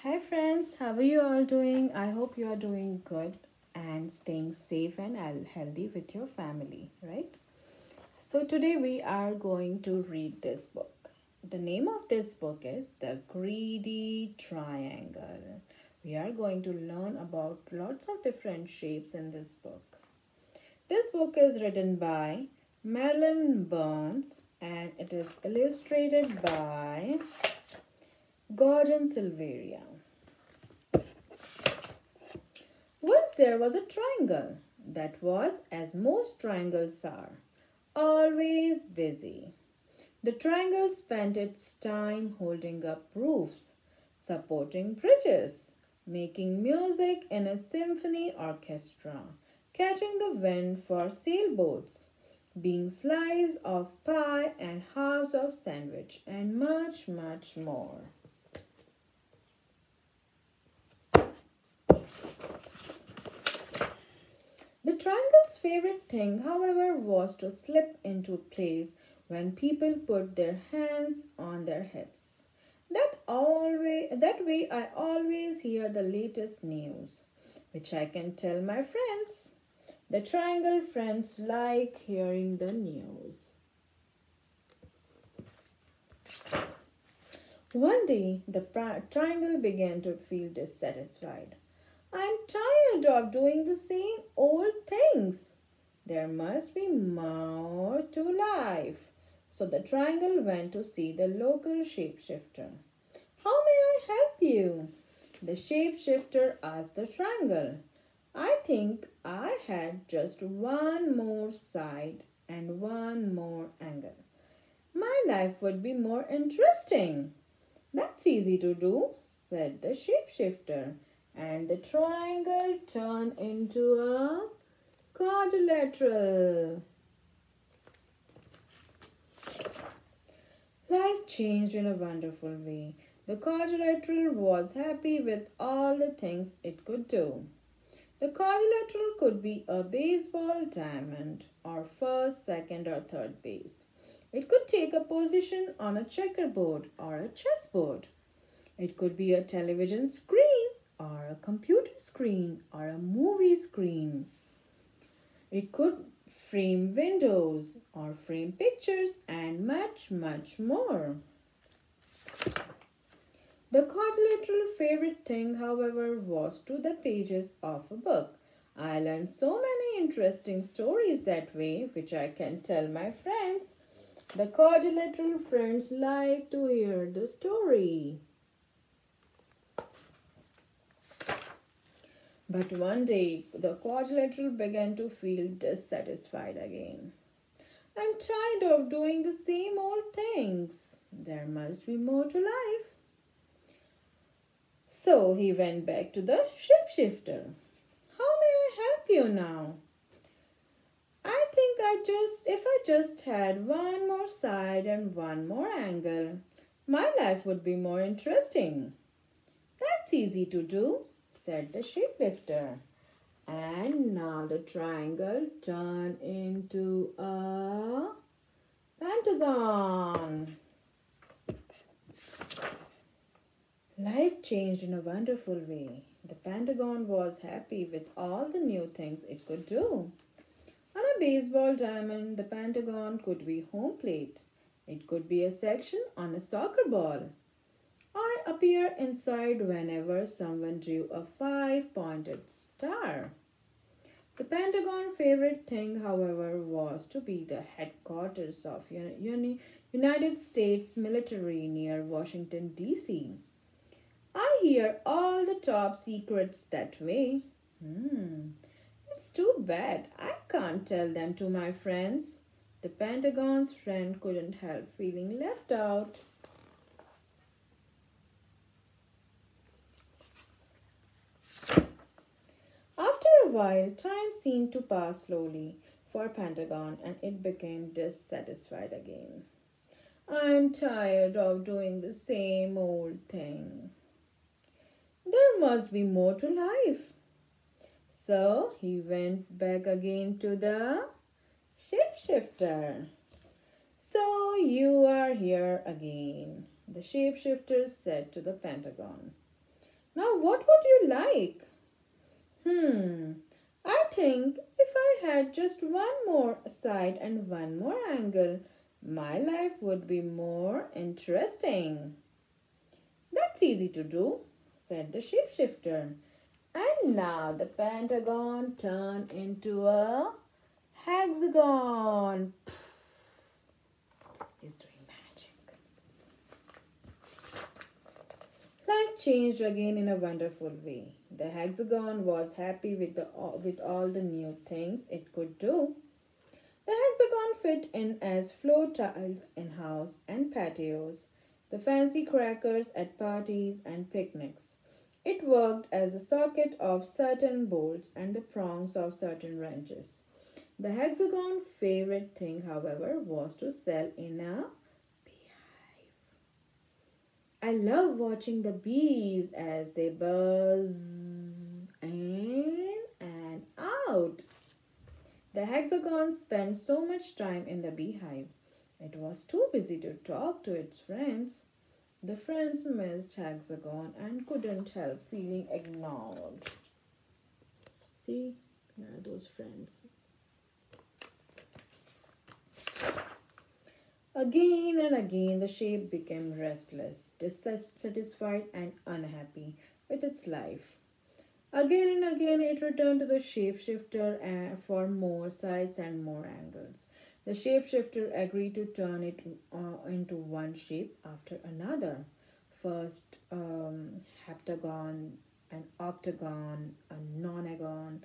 Hi friends, how are you all doing? I hope you are doing good and staying safe and healthy with your family, right? So today we are going to read this book. The name of this book is The Greedy Triangle. We are going to learn about lots of different shapes in this book. This book is written by Marilyn Burns and it is illustrated by Gordon Silveria. Once there was a triangle that was as most triangles are, always busy. The triangle spent its time holding up roofs, supporting bridges, making music in a symphony orchestra, catching the wind for sailboats, being slices of pie and halves of sandwich, and much, much more. The triangle's favorite thing, however, was to slip into place when people put their hands on their hips. That way I always hear the latest news, which I can tell my friends. The triangle friends like hearing the news. One day, the triangle began to feel dissatisfied. I'm tired of doing the same old things. There must be more to life. So the triangle went to see the local shapeshifter. How may I help you? The shapeshifter asked the triangle. I think I had just one more side and one more angle. My life would be more interesting. That's easy to do, said the shapeshifter, and the triangle turned into a quadrilateral. Life changed in a wonderful way. The quadrilateral was happy with all the things it could do. The quadrilateral could be a baseball diamond, or first, second, or third base. It could take a position on a checkerboard or a chessboard. It could be a television screen or a computer screen or a movie screen. It could frame windows or frame pictures and much, much more. The quadrilateral favorite thing, however, was to the pages of a book. I learned so many interesting stories that way, which I can tell my friends. The quadrilateral friends like to hear the story. But one day, the quadrilateral began to feel dissatisfied again. I'm tired of doing the same old things. There must be more to life. So he went back to the shapeshifter. How may I help you now? I think if I just had one more side and one more angle, my life would be more interesting. That's easy to do, said the shapeshifter. And now the triangle turned into a pentagon. Life changed in a wonderful way. The pentagon was happy with all the new things it could do. On a baseball diamond, the pentagon could be home plate. It could be a section on a soccer ball or appear inside whenever someone drew a five-pointed star. The Pentagon favorite thing, however, was to be the headquarters of United States military near Washington, D.C. I hear all the top secrets that way. It's too bad I can't tell them to my friends. The Pentagon's friend couldn't help feeling left out. After a while, time seemed to pass slowly for Pentagon and it became dissatisfied again. I'm tired of doing the same old thing. There must be more to life. So he went back again to the shapeshifter. So you are here again, the shapeshifter said to the Pentagon. Now, what would you like? Hmm, I think if I had just one more side and one more angle, my life would be more interesting. That's easy to do, said the shapeshifter. And now the pentagon turned into a hexagon. He's doing magic. Life changed again in a wonderful way. The hexagon was happy with all the new things it could do. The hexagon fit in as floor tiles in house and patios, the fancy crackers at parties and picnics. It worked as a socket of certain bolts and the prongs of certain wrenches. The hexagon favorite thing, however, was to sell in a beehive. I love watching the bees as they buzz in and out. The hexagon spent so much time in the beehive. It was too busy to talk to its friends. The friends missed Hexagon and couldn't help feeling ignored. See, there are those friends. Again and again, the shape became restless, dissatisfied, and unhappy with its life. Again and again, it returned to the shapeshifter for more sides and more angles. The shapeshifter agreed to turn it into one shape after another. First, heptagon, an octagon, a nonagon,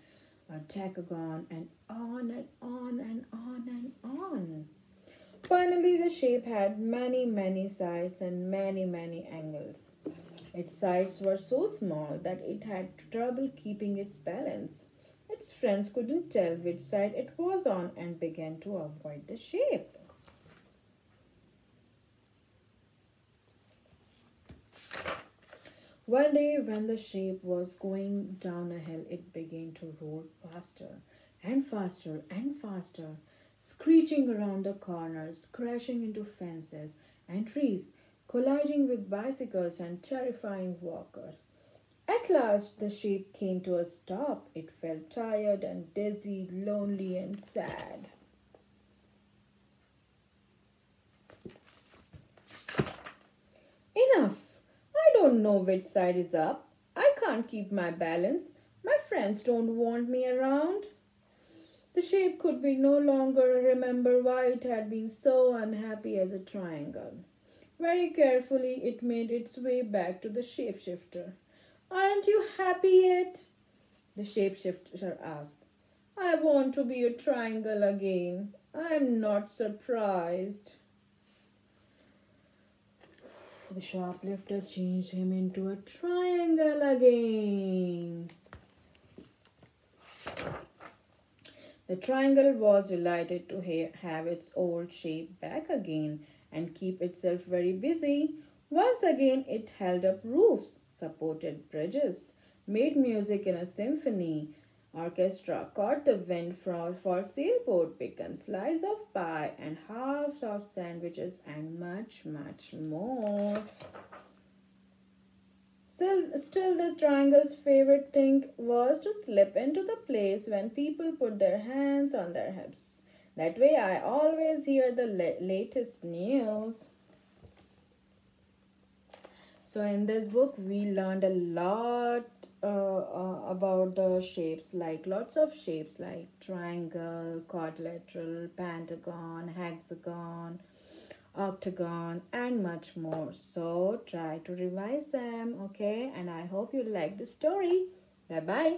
a decagon, and on and on and on and on. Finally, the shape had many, many sides and many, many angles. Its sides were so small that it had trouble keeping its balance. Its friends couldn't tell which side it was on and began to avoid the shape. One day, when the shape was going down a hill, it began to roll faster and faster and faster, screeching around the corners, crashing into fences and trees, colliding with bicycles and terrifying walkers. At last, the shape came to a stop. It felt tired and dizzy, lonely and sad. Enough! I don't know which side is up. I can't keep my balance. My friends don't want me around. The shape could be no longer remember why it had been so unhappy as a triangle. Very carefully, it made its way back to the shapeshifter. Aren't you happy yet? The shapeshifter asked. I want to be a triangle again. I am not surprised. The shoplifter changed him into a triangle again. The triangle was delighted to have its old shape back again and keep itself very busy. Once again, it held up roofs, supported bridges, made music in a symphony orchestra, caught the wind for sailboat, beacon, slice of pie, and halves of sandwiches, and much, much more. Still, the triangle's favorite thing was to slip into the place when people put their hands on their hips. That way, I always hear the latest news. So, in this book, we learned a lot about the shapes, like lots of shapes like triangle, quadrilateral, pentagon, hexagon, octagon, and much more. So, try to revise them, okay? And I hope you like the story. Bye bye.